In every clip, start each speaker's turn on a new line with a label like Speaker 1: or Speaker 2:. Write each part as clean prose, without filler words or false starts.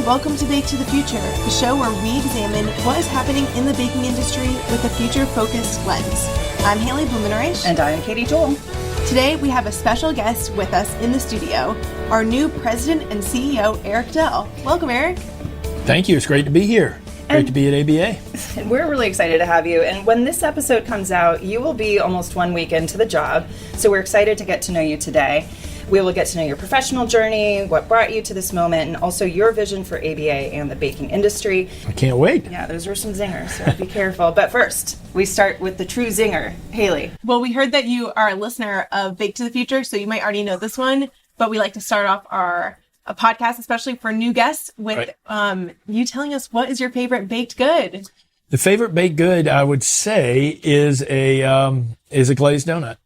Speaker 1: welcome to Bake to the Future, the show where we examine what is happening in the baking industry with a future-focused lens. I'm Haley Blumenreich.
Speaker 2: And I'm Katie Joel.
Speaker 1: Today, we have a special guest with us in the studio, our new president and CEO, Eric Dell. Welcome, Eric.
Speaker 3: Thank you. It's great to be here. Great to be at ABA.
Speaker 2: And we're really excited to have you. And when this episode comes out, you will be almost 1 week into the job. So we're excited to get to know you today. We will get to know your professional journey, what brought you to this moment, and also your vision for ABA and the baking industry.
Speaker 3: I can't wait.
Speaker 2: Yeah, those were some zingers, so be careful. But first, we start with the true zinger. Haley.
Speaker 1: Well, we heard that you are a listener of Bake to the Future, so you might already know this one, but we like to start off our podcast, especially for new guests, with you telling us what is your favorite baked good.
Speaker 3: The favorite baked good, I would say, is a glazed donut.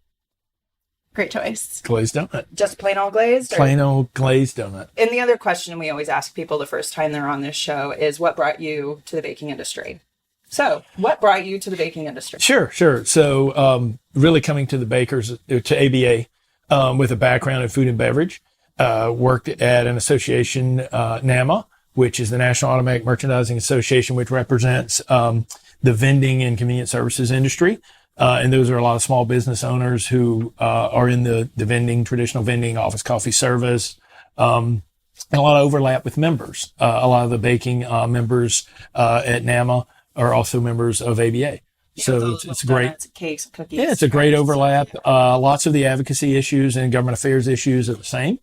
Speaker 1: Great choice.
Speaker 3: Glazed donut.
Speaker 2: Just plain old glazed?
Speaker 3: Plain old glazed donut.
Speaker 2: And the other question we always ask people the first time they're on this show is, what brought you to the baking industry? So, what brought you to the baking industry?
Speaker 3: Sure. So, really coming to the bakers, to ABA, with a background in food and beverage, worked at an association, NAMA, which is the National Automatic Merchandising Association, which represents the vending and convenience services industry. And those are a lot of small business owners who are in the vending, traditional vending, office coffee service, and a lot of overlap with members. A lot of the baking members at NAMA are also members of ABA.
Speaker 2: Yeah,
Speaker 3: so it's great.
Speaker 2: Donuts, cakes, cookies.
Speaker 3: Yeah, it's a great overlap. Lots of the advocacy issues and government affairs issues are the same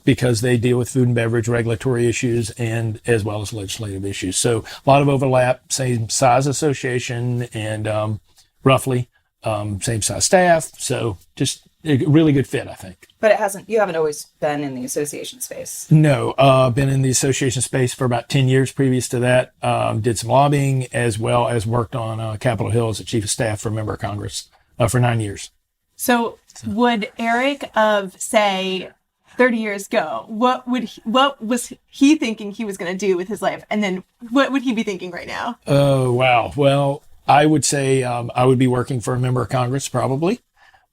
Speaker 3: because they deal with food and beverage regulatory issues and as well as legislative issues. So a lot of overlap, same size association and roughly same size staff. So just a really good fit, I think.
Speaker 2: But you haven't always been in the association space.
Speaker 3: No, been in the association space for about 10 years previous to that. Did some lobbying as well as worked on Capitol Hill as a chief of staff for a member of Congress for 9 years.
Speaker 1: So would Eric of, say, 30 years ago, what was he thinking he was going to do with his life? And then what would he be thinking right now?
Speaker 3: Oh, wow. Well, I would say I would be working for a member of Congress probably,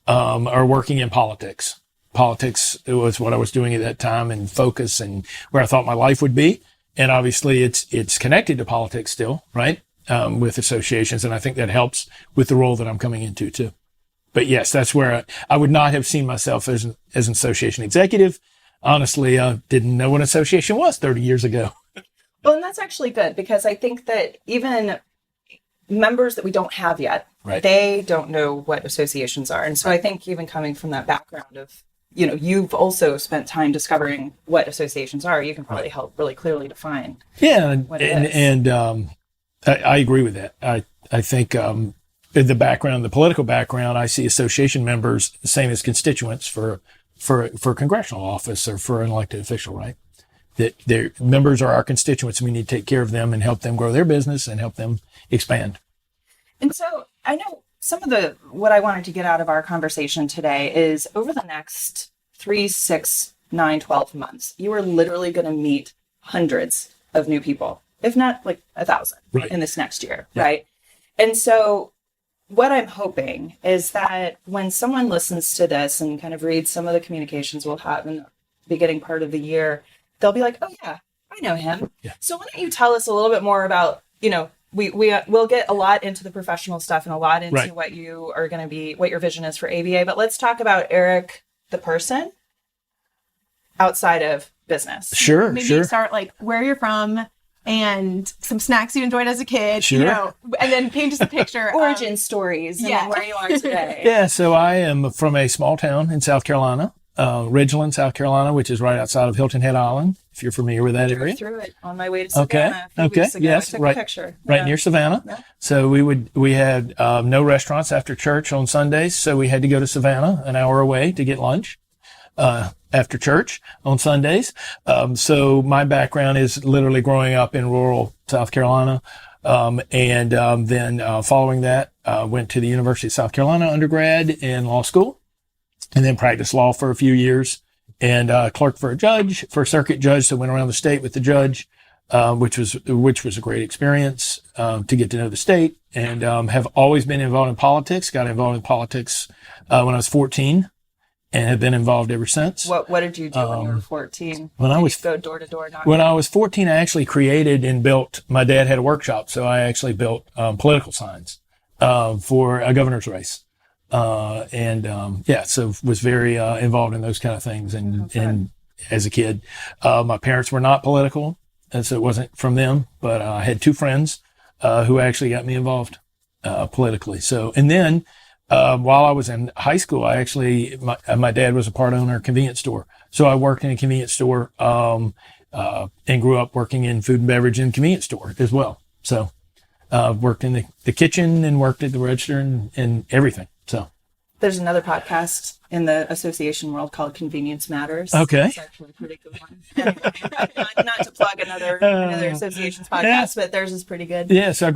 Speaker 3: or working in politics. Politics was what I was doing at that time and focus and where I thought my life would be. And obviously it's connected to politics still, right? With associations. And I think that helps with the role that I'm coming into too. But yes, that's where I would not have seen myself as an association executive. Honestly, I didn't know what an association was 30 years ago.
Speaker 2: Well, and that's actually good because I think that even members that we don't have yet, they don't know what associations are. And so I think even coming from that background of, you've also spent time discovering what associations are, you can probably help really clearly define what it is. And
Speaker 3: I agree with that. I think the background, the political background, I see association members the same as constituents for congressional office or for an elected official, right? That their members are our constituents and we need to take care of them and help them grow their business and help them expand.
Speaker 2: And so I know some of what I wanted to get out of our conversation today is over the next 3, 6, 9, 12 months, you are literally going to meet hundreds of new people, if not like 1,000 in this next year. Yeah. Right. And so what I'm hoping is that when someone listens to this and kind of reads some of the communications we'll have in the beginning part of the year, they'll be like, oh yeah, I know him. Yeah. So why don't you tell us a little bit more about, we'll get a lot into the professional stuff and a lot into what you are going to be, what your vision is for ABA, but let's talk about Eric, the person outside of business.
Speaker 3: Sure.
Speaker 1: Maybe start like where you're from and some snacks you enjoyed as a kid, and then paint us a picture.
Speaker 2: Origin stories and where you are today.
Speaker 3: Yeah. So I am from a small town in South Carolina. Ridgeland, South Carolina, which is right outside of Hilton Head Island, if you're familiar with that area.
Speaker 2: Through it on my way to Savannah.
Speaker 3: Okay. Yes.
Speaker 2: I took a picture.
Speaker 3: Right near Savannah. Yeah. So we had no restaurants after church on Sundays, so we had to go to Savannah, an hour away, to get lunch after church on Sundays. So my background is literally growing up in rural South Carolina, and then following that, went to the University of South Carolina undergrad in law school. And then practiced law for a few years and clerked for a circuit judge. So went around the state with the judge, which was a great experience to get to know the state. And have always been involved in politics. Got involved in politics when I was 14, and have been involved ever since.
Speaker 2: What did you do when you were 14?
Speaker 3: When I
Speaker 2: Did
Speaker 3: was
Speaker 2: you go door to door knocking?
Speaker 3: When I was 14, I actually created and built, my dad had a workshop, so I actually built political signs for a governor's race. So was very involved in those kind of things. And as a kid, my parents were not political, and so it wasn't from them, but I had two friends who actually got me involved politically. So, and then while I was in high school, my dad was a part owner of a convenience store. So I worked in a convenience store and grew up working in food and beverage and convenience store as well. So worked in the kitchen and worked at the register and everything. So
Speaker 2: there's another podcast in the association world called Convenience Matters.
Speaker 3: Okay.
Speaker 2: It's actually a pretty good one. Anyway, not to plug another association's podcast, but theirs is pretty good.
Speaker 3: Yeah. So I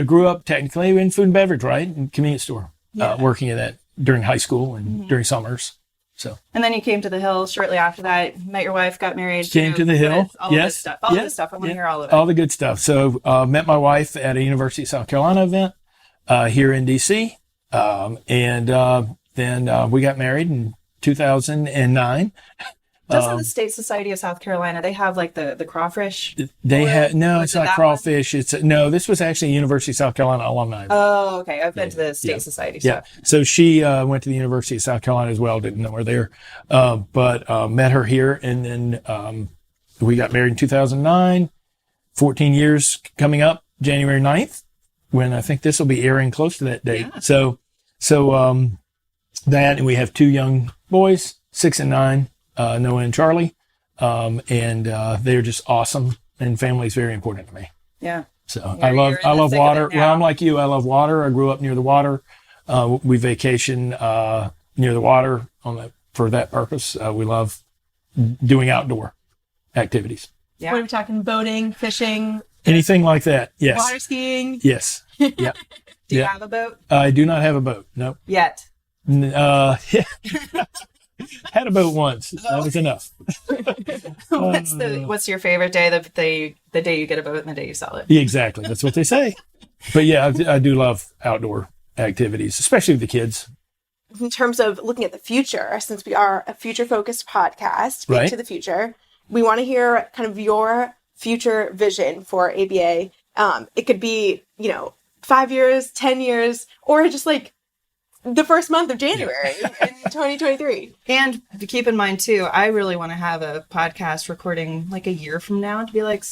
Speaker 3: grew up technically in food and beverage, right? In convenience store, working in that during high school and during summers. So. And
Speaker 2: then you came to the Hill shortly after that, met your wife, got married.
Speaker 3: Came to the Hill.
Speaker 2: All this stuff. All this stuff. I want to hear all of it.
Speaker 3: All the good stuff. So met my wife at a University of South Carolina event here in D.C. Then we got married in 2009.
Speaker 2: Doesn't the State Society of South Carolina, they have like the crawfish?
Speaker 3: They have, no, it's not crawfish. No, this was actually a University of South Carolina alumni.
Speaker 2: Oh, okay. I've been to the State Society.
Speaker 3: Yeah. So she went to the University of South Carolina as well. Didn't know her there. But met her here. And then we got married in 2009, 14 years coming up, January 9th, when I think this will be airing close to that date. Yeah. So that, and we have two young boys, 6 and 9. Noah and Charlie, and they're just awesome, and family is very important to me.
Speaker 2: Yeah.
Speaker 3: So I love water. Well, I'm like you. I love water. I grew up near the water. We vacation near the water for that purpose. We love doing outdoor activities.
Speaker 1: Yeah. What are we talking? Boating, fishing,
Speaker 3: anything like that? Yes.
Speaker 1: Water skiing.
Speaker 3: Yes. Yeah.
Speaker 2: Do you have a boat?
Speaker 3: I do not have a boat. Nope.
Speaker 2: Yet.
Speaker 3: Yeah. Had a boat once. That was enough.
Speaker 2: What's your favorite day? The day you get a boat and the day you sell it.
Speaker 3: Yeah, exactly. That's what they say. But yeah, I do love outdoor activities, especially with the kids.
Speaker 1: In terms of looking at the future, since we are a future-focused podcast, Big to the Future, we want to hear kind of your future vision for ABA. It could be, 5 years, 10 years, or just like the first month of January in 2023.
Speaker 2: And to keep in mind too, I really want to have a podcast recording like a year from now to be like,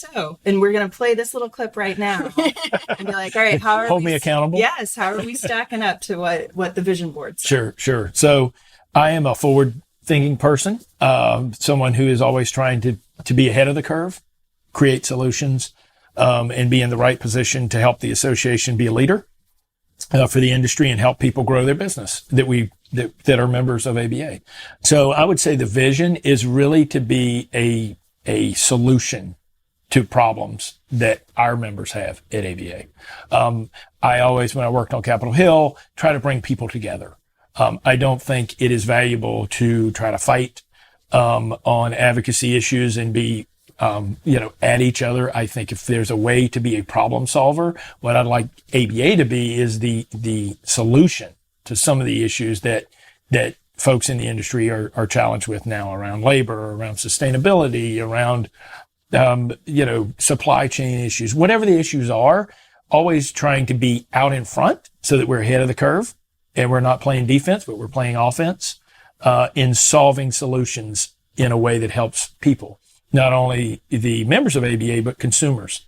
Speaker 2: and we're going to play this little clip right now and be like, all right, how are
Speaker 3: Hold me accountable.
Speaker 2: Yes. How are we stacking up to what the vision board says?
Speaker 3: Sure. So I am a forward thinking person, someone who is always trying to be ahead of the curve, create solutions, and be in the right position to help the association be a leader for the industry and help people grow their business that are members of ABA. So I would say the vision is really to be a solution to problems that our members have at ABA. I always, when I worked on Capitol Hill, try to bring people together. I don't think it is valuable to try to fight on advocacy issues and be at each other. I think if there's a way to be a problem solver, what I'd like ABA to be is the solution to some of the issues that folks in the industry are challenged with now around labor, around sustainability, around, supply chain issues, whatever the issues are, always trying to be out in front so that we're ahead of the curve and we're not playing defense, but we're playing offense, in solving solutions in a way that helps people. Not only the members of ABA, but consumers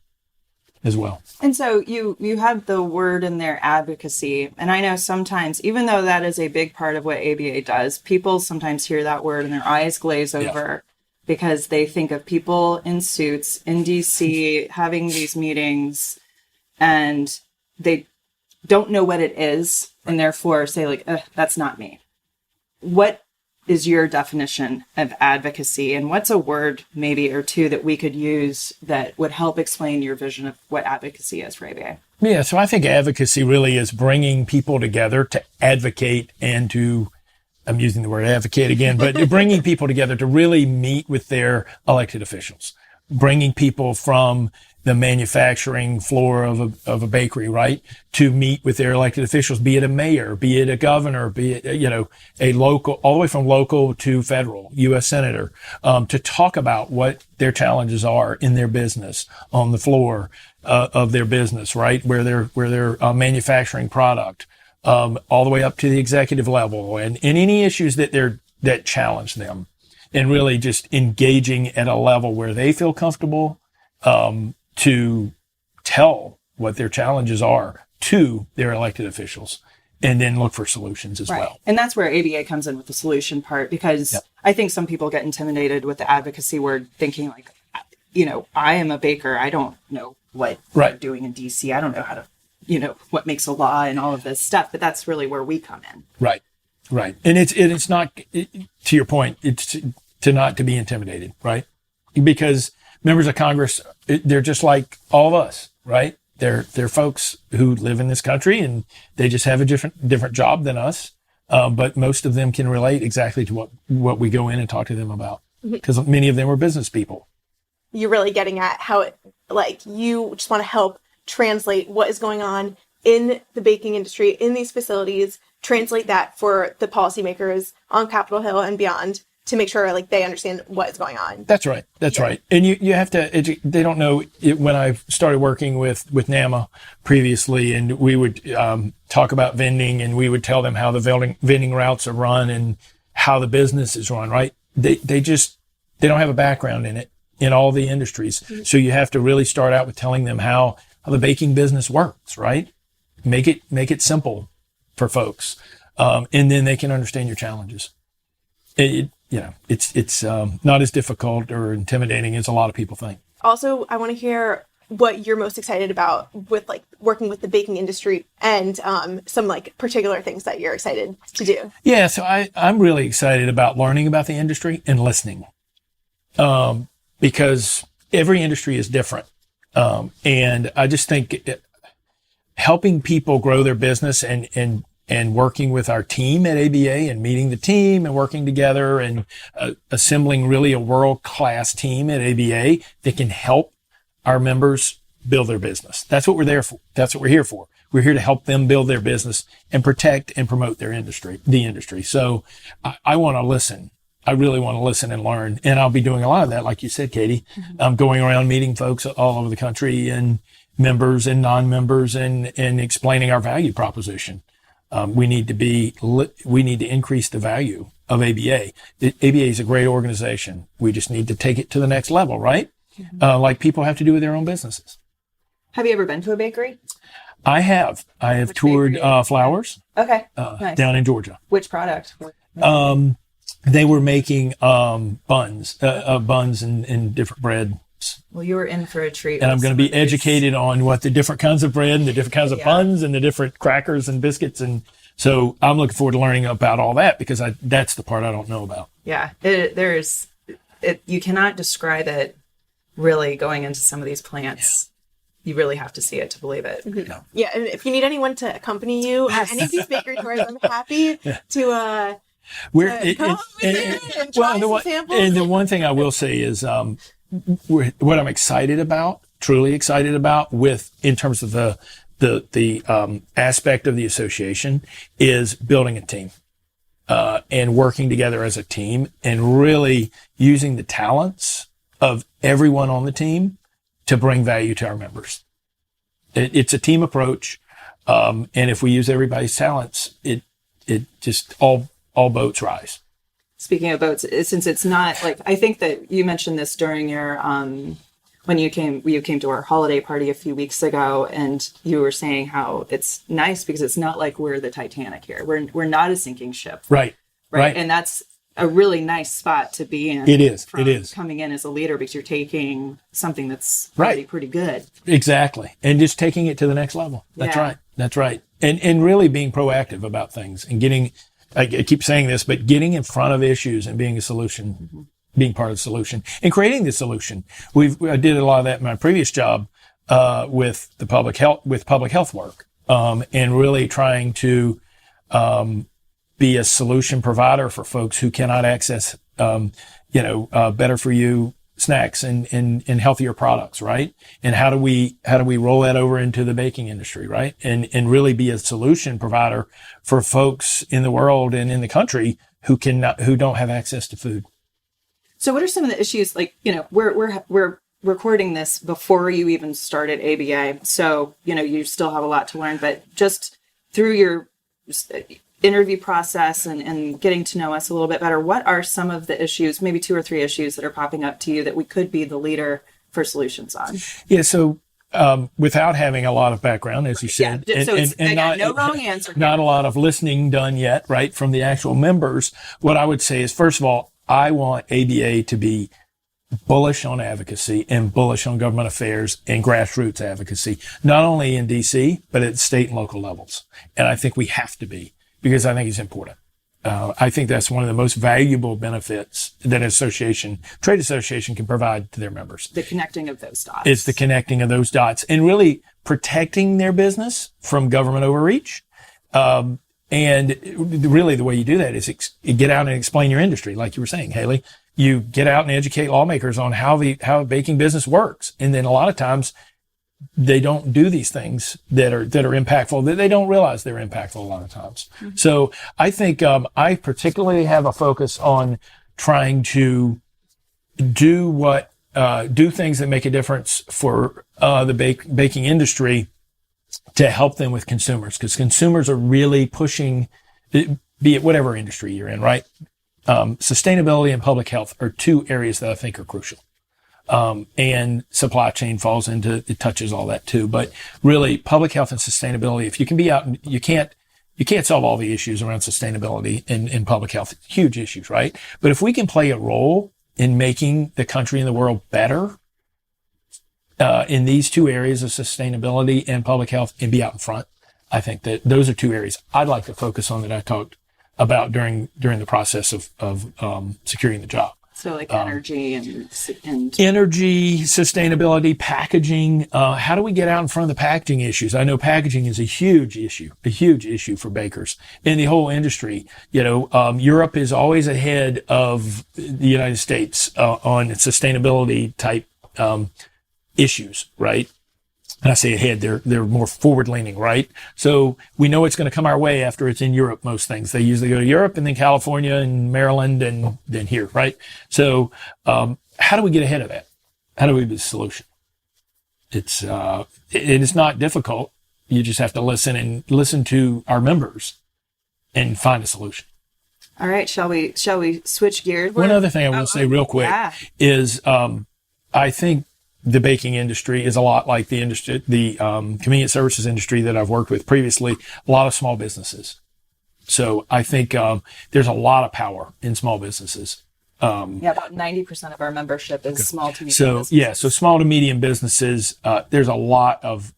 Speaker 3: as well.
Speaker 2: And so you have the word in there, advocacy. And I know sometimes, even though that is a big part of what ABA does, people sometimes hear that word and their eyes glaze over because they think of people in suits in DC having these meetings and they don't know what it is and therefore say like, that's not me. What is your definition of advocacy, and what's a word maybe or two that we could use that would help explain your vision of what advocacy is for ABA?
Speaker 3: Yeah, so I think advocacy really is bringing people together to advocate and to, I'm using the word advocate again, but bringing people together to really meet with their elected officials, bringing people from the manufacturing floor of a bakery, right? To meet with their elected officials, be it a mayor, be it a governor, be it, a local, all the way from local to federal, U.S. senator, to talk about what their challenges are in their business, on the floor of their business, right? Where they're manufacturing product, all the way up to the executive level, and any issues that challenge them, and really just engaging at a level where they feel comfortable, to tell what their challenges are to their elected officials, and then look for solutions as well.
Speaker 2: And that's where ABA comes in with the solution part, because I think some people get intimidated with the advocacy word, thinking like, I am a baker. I don't know what they're doing in DC. I don't know how to, what makes a law and all of this stuff. But that's really where we come in. Right.
Speaker 3: And it's not, to your point, it's not to be intimidated, right? Because members of Congress, they're just like all of us, right? They're folks who live in this country, and they just have a different job than us. But most of them can relate exactly to what we go in and talk to them about, because many of them are business people.
Speaker 1: You're really getting at how you just want to help translate what is going on in the baking industry, in these facilities, translate that for the policymakers on Capitol Hill and beyond, to make sure they understand what is going on. That's right.
Speaker 3: And you have to they don't know it. When I started working with NAMA previously, and we would talk about vending, and we would tell them how the vending routes are run and how the business is run, right? They don't have a background in it, in all the industries. Mm-hmm. So you have to really start out with telling them how the baking business works, right? Make it simple for folks. And then they can understand your challenges. It's not as difficult or intimidating as a lot of people think.
Speaker 1: Also, I want to hear what you're most excited about with working with the baking industry, and some particular things that you're excited to do.
Speaker 3: Yeah, so I'm really excited about learning about the industry and listening, because every industry is different. And I just think helping people grow their business and working with our team at ABA, and meeting the team and working together, and assembling really a world-class team at ABA that can help our members build their business. That's what we're there for. That's what we're here for. We're here to help them build their business and protect and promote the industry. So I want to listen. I really want to listen and learn. And I'll be doing a lot of that, like you said, Katie. Mm-hmm. I'm going around meeting folks all over the country, and members and non-members, and explaining our value proposition. We need to increase the value of ABA. ABA is a great organization. We just need to take it to the next level, right? Mm-hmm. Like people have to do with their own businesses.
Speaker 2: Have you ever been to a bakery?
Speaker 3: I have. Which toured Flowers.
Speaker 2: Okay. Nice.
Speaker 3: Down in Georgia.
Speaker 2: Which product?
Speaker 3: They were making buns and different bread.
Speaker 2: Well, you were in for a treat.
Speaker 3: And I'm going to be educated on what the different kinds of bread and the different kinds of buns and the different crackers and biscuits. And so I'm looking forward to learning about all that, because that's the part I don't know about.
Speaker 2: Yeah. You cannot describe it really going into some of these plants. Yeah. You really have to see it to believe it.
Speaker 1: Mm-hmm. Yeah. And if you need anyone to accompany you at any of these bakery tours, I'm happy to,
Speaker 3: and the one thing I will say is, what I'm truly excited about in terms of the aspect of the association, is building a team, and working together as a team, and really using the talents of everyone on the team to bring value to our members. It's a team approach. And if we use everybody's talents, it just all boats rise.
Speaker 2: Speaking of boats, since it's not I think that you mentioned this during your, when you came to our holiday party a few weeks ago, and you were saying how it's nice because it's not like we're the Titanic here. We're not a sinking ship.
Speaker 3: Right.
Speaker 2: And that's a really nice spot to be in.
Speaker 3: It is.
Speaker 2: Coming in as a leader, because you're taking something that's already pretty good.
Speaker 3: Exactly. And just taking it to the next level. That's right. And really being proactive about things, and I keep saying this, but getting in front of issues and being a solution, being part of the solution, and creating the solution. I did a lot of that in my previous job, with public health work, and really trying to, be a solution provider for folks who cannot access, better for you snacks and healthier products, right? And how do we roll that over into the baking industry, right? And really be a solution provider for folks in the world and in the country who don't have access to food.
Speaker 2: So what are some of the issues? Like, we're recording this before you even started ABA. So, you still have a lot to learn, but just through your interview process and getting to know us a little bit better, what are some of the issues, maybe 2 or 3 issues that are popping up to you that we could be the leader for solutions on?
Speaker 3: Yeah. So, without having a lot of background, as you said,
Speaker 2: No wrong answer here.
Speaker 3: Not a lot of listening done yet, right, from the actual members. What I would say is, first of all, I want ABA to be bullish on advocacy and bullish on government affairs and grassroots advocacy, not only in DC, but at state and local levels. And I think we have to be, because I think it's important. I think that's one of the most valuable benefits that an trade association can provide to their members.
Speaker 2: The connecting of those dots.
Speaker 3: It's the connecting of those dots and really protecting their business from government overreach. And really the way you do that is you get out and explain your industry. Like you were saying, Haley, you get out and educate lawmakers on how baking business works. And then a lot of times they don't do these things that are impactful, that they don't realize they're impactful a lot of times. Mm-hmm. So I think, I particularly have a focus on trying to do things that make a difference for, the baking industry to help them with consumers, because consumers are really pushing, be it whatever industry you're in, right? Sustainability and public health are 2 areas that I think are crucial. And supply chain it touches all that too. But really, public health and sustainability, if you can be out, and you can't solve all the issues around sustainability and public health, huge issues, right? But if we can play a role in making the country and the world better, in these 2 areas of sustainability and public health, and be out in front, I think that those are 2 areas I'd like to focus on that I talked about during the process of securing the job.
Speaker 2: So like energy and
Speaker 3: energy, sustainability, packaging. How do we get out in front of the packaging issues? I know packaging is a huge issue for bakers in the whole industry. Europe is always ahead of the United States on sustainability type issues, right? And I say ahead, they're more forward leaning, right? So we know it's going to come our way after it's in Europe, most things. They usually go to Europe and then California and Maryland and then here, right? So, how do we get ahead of that? How do we be the solution? It is not difficult. You just have to listen to our members and find a solution.
Speaker 2: All right. Shall we switch gears?
Speaker 3: One other thing I want to say real quick is, I think the baking industry is a lot like the convenience services industry that I've worked with previously, a lot of small businesses. So I think, there's a lot of power in small businesses.
Speaker 2: About 90% of our membership is small to medium businesses.
Speaker 3: So small to medium businesses, there's a lot of,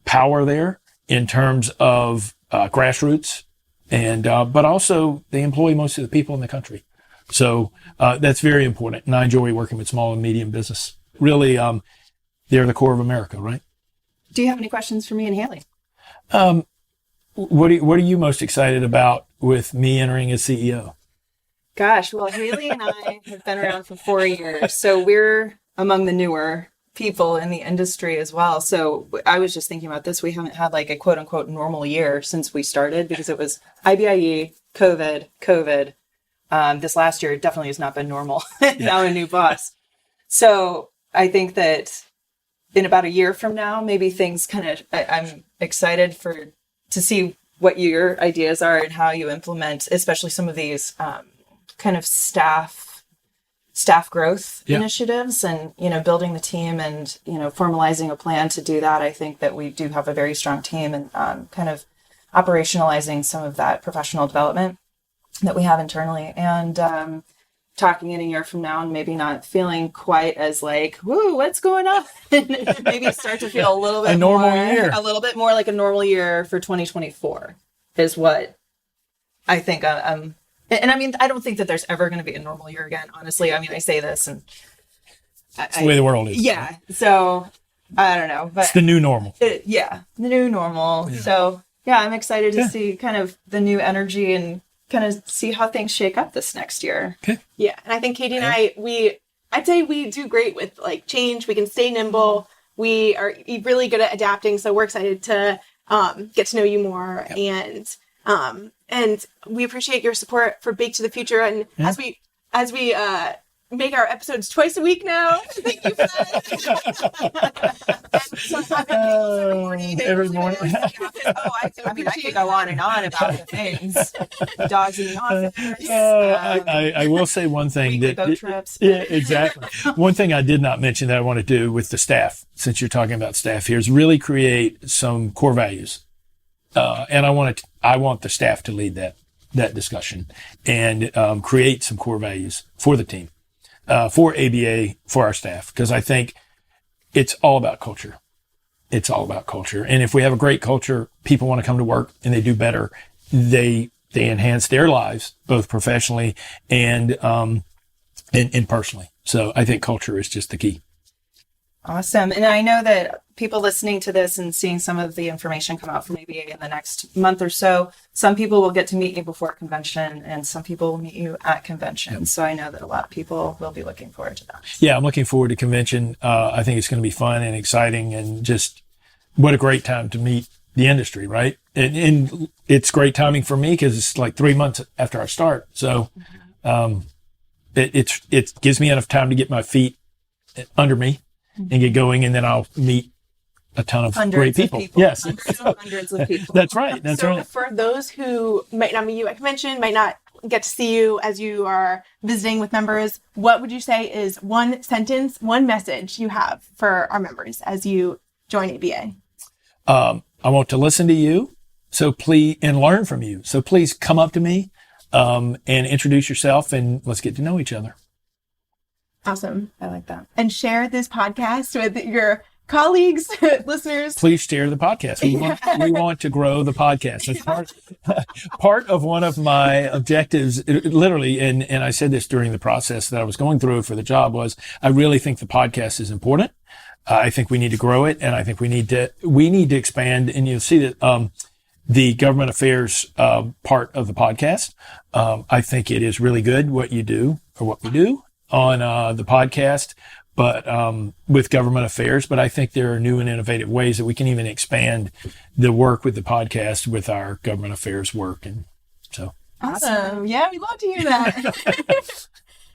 Speaker 3: power there in terms of, grassroots and, but also they employ most of the people in the country. So, that's very important. And I enjoy working with small and medium business. Really, they're the core of America, right?
Speaker 2: Do you have any questions for me and Haley?
Speaker 3: What are you most excited about with me entering as CEO?
Speaker 2: Gosh, well, Haley and I have been around for 4 years, so we're among the newer people in the industry as well. So I was just thinking about this. We haven't had like a quote unquote normal year since we started, because it was IBIE, COVID. This last year definitely has not been normal. Now a new boss. So I think that in about a year from now, maybe things I'm excited to see what your ideas are and how you implement, especially some of these kind of staff growth initiatives and, building the team and, formalizing a plan to do that. I think that we do have a very strong team and kind of operationalizing some of that professional development that we have internally. And talking in a year from now and maybe not feeling quite as like, woo, what's going on? Maybe start to feel a little bit a little bit more like a normal year for 2024 is what I think. And I mean, I don't think that there's ever going to be a normal year again. Honestly, I mean, I say this and
Speaker 3: it's the way the world is.
Speaker 2: Yeah. So I don't know, but
Speaker 3: it's the new normal.
Speaker 2: The new normal. Yeah. So yeah, I'm excited to see kind of the new energy and kind of see how things shake up this next year.
Speaker 3: Okay.
Speaker 1: Yeah. And I think Katie and I I'd say we do great with like change. We can stay nimble. We are really good at adapting. So we're excited to get to know you more. And we appreciate your support for Bake to the Future. And as we make our episodes twice a week now. Thank you for that.
Speaker 3: Every morning.
Speaker 2: I could go on and on about the things. Dogs in the office.
Speaker 3: I will say one thing
Speaker 2: boat trips.
Speaker 3: Yeah, exactly. One thing I did not mention that I want to do with the staff, since you're talking about staff here, is really create some core values. And I want the staff to lead that discussion and create some core values for the team. For ABA, for our staff, because I think it's all about culture. It's all about culture. And if we have a great culture, people want to come to work and they do better. They enhance their lives, both professionally and personally. So I think culture is just the key.
Speaker 2: Awesome. And I know that people listening to this and seeing some of the information come out from ABA in the next month or so, some people will get to meet you before convention and some people will meet you at convention. Yep. So I know that a lot of people will be looking forward to that. Yeah,
Speaker 3: I'm looking forward to convention. I think it's going to be fun and exciting and just what a great time to meet the industry, right? And it's great timing for me because it's like 3 months after I start. So it gives me enough time to get my feet under me and get going, and then I'll meet a ton of great people. Yes.
Speaker 2: Hundreds of people.
Speaker 3: That's right. That's
Speaker 1: so
Speaker 3: right.
Speaker 1: For those who might not meet you at convention, might not get to see you as you are visiting with members, what would you say is one sentence, one message you have for our members as you join ABA?
Speaker 3: I want to listen to you, so please, and learn from you. So please come up to me and introduce yourself, and let's get to know each other.
Speaker 1: Awesome.
Speaker 2: I like that.
Speaker 1: And share this podcast with your colleagues, listeners.
Speaker 3: Please share the podcast. We want to grow the podcast. That's part of one of my objectives, literally, and I said this during the process that I was going through for the job, was I really think the podcast is important. I think we need to grow it, and I think we need to expand. And you'll see that the government affairs part of the podcast, I think it is really good what you do or what we do on the podcast, but with government affairs. But I think there are new and innovative ways that we can even expand the work with the podcast with our government affairs work. And so
Speaker 1: awesome. Yeah, we'd love to hear that.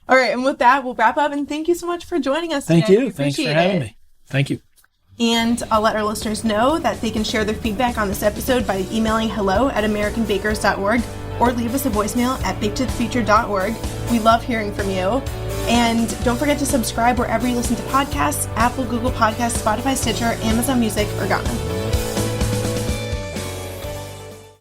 Speaker 1: All right, and with that, we'll wrap up. And thank you so much for joining us today.
Speaker 3: Thank you. Thanks for having me. Thank you.
Speaker 1: And I'll let our listeners know that they can share their feedback on this episode by emailing hello@americanbakers.org or leave us a voicemail at baketothefuture.org. We love hearing from you. And don't forget to subscribe wherever you listen to podcasts: Apple, Google Podcasts, Spotify, Stitcher, Amazon Music, or Ghana.